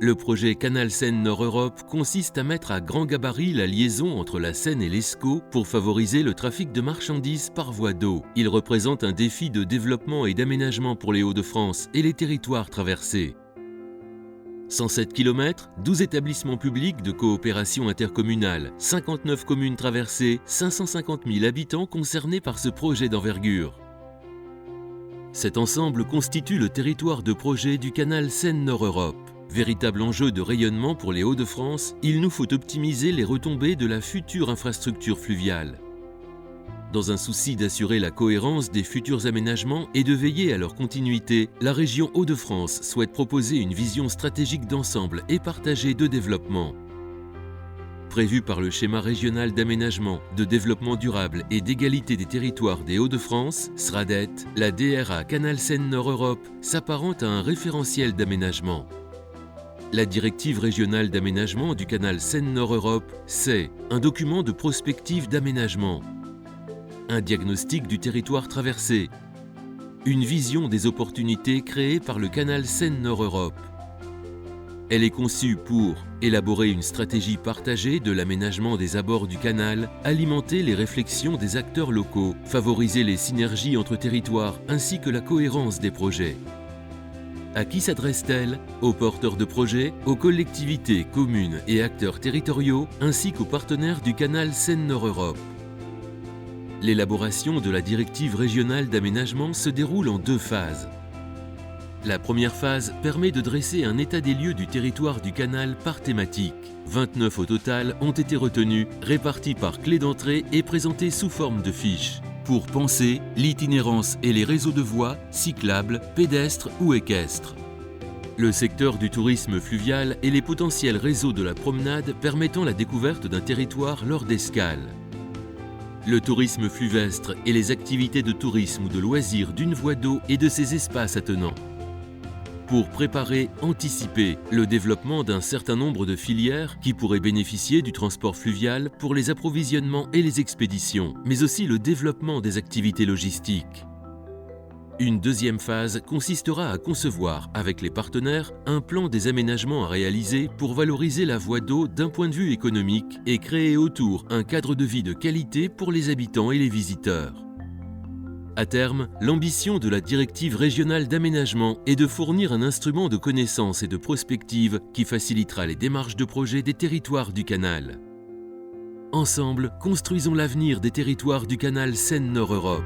Le projet Canal Seine-Nord-Europe consiste à mettre à grand gabarit la liaison entre la Seine et l'Escaut pour favoriser le trafic de marchandises par voie d'eau. Il représente un défi de développement et d'aménagement pour les Hauts-de-France et les territoires traversés. 107 km, 12 établissements publics de coopération intercommunale, 59 communes traversées, 550 000 habitants concernés par ce projet d'envergure. Cet ensemble constitue le territoire de projet du canal Seine-Nord-Europe. Véritable enjeu de rayonnement pour les Hauts-de-France, il nous faut optimiser les retombées de la future infrastructure fluviale. Dans un souci d'assurer la cohérence des futurs aménagements et de veiller à leur continuité, la région Hauts-de-France souhaite proposer une vision stratégique d'ensemble et partagée de développement. Prévue par le schéma régional d'aménagement, de développement durable et d'égalité des territoires des Hauts-de-France, SRADET, la DRA Canal Seine-Nord-Europe s'apparente à un référentiel d'aménagement. La directive régionale d'aménagement du canal Seine-Nord-Europe, c'est un document de prospective d'aménagement, un diagnostic du territoire traversé, une vision des opportunités créées par le canal Seine-Nord-Europe. Elle est conçue pour élaborer une stratégie partagée de l'aménagement des abords du canal, alimenter les réflexions des acteurs locaux, favoriser les synergies entre territoires ainsi que la cohérence des projets. À qui s'adresse-t-elle? Aux porteurs de projets, aux collectivités, communes et acteurs territoriaux, ainsi qu'aux partenaires du canal Seine-Nord-Europe. L'élaboration de la directive régionale d'aménagement se déroule en 2 phases. La première phase permet de dresser un état des lieux du territoire du canal par thématique. 29 au total ont été retenus, répartis par clé d'entrée et présentés sous forme de fiches, pour penser l'itinérance et les réseaux de voies, cyclables, pédestres ou équestres. Le secteur du tourisme fluvial et les potentiels réseaux de la promenade permettant la découverte d'un territoire lors d'escales. Le tourisme fluvestre et les activités de tourisme ou de loisirs d'une voie d'eau et de ses espaces attenants. Pour préparer, anticiper le développement d'un certain nombre de filières qui pourraient bénéficier du transport fluvial pour les approvisionnements et les expéditions, mais aussi le développement des activités logistiques. Une deuxième phase consistera à concevoir, avec les partenaires, un plan des aménagements à réaliser pour valoriser la voie d'eau d'un point de vue économique et créer autour un cadre de vie de qualité pour les habitants et les visiteurs. À terme, l'ambition de la directive régionale d'aménagement est de fournir un instrument de connaissance et de prospective qui facilitera les démarches de projet des territoires du canal. Ensemble, construisons l'avenir des territoires du canal Seine-Nord-Europe.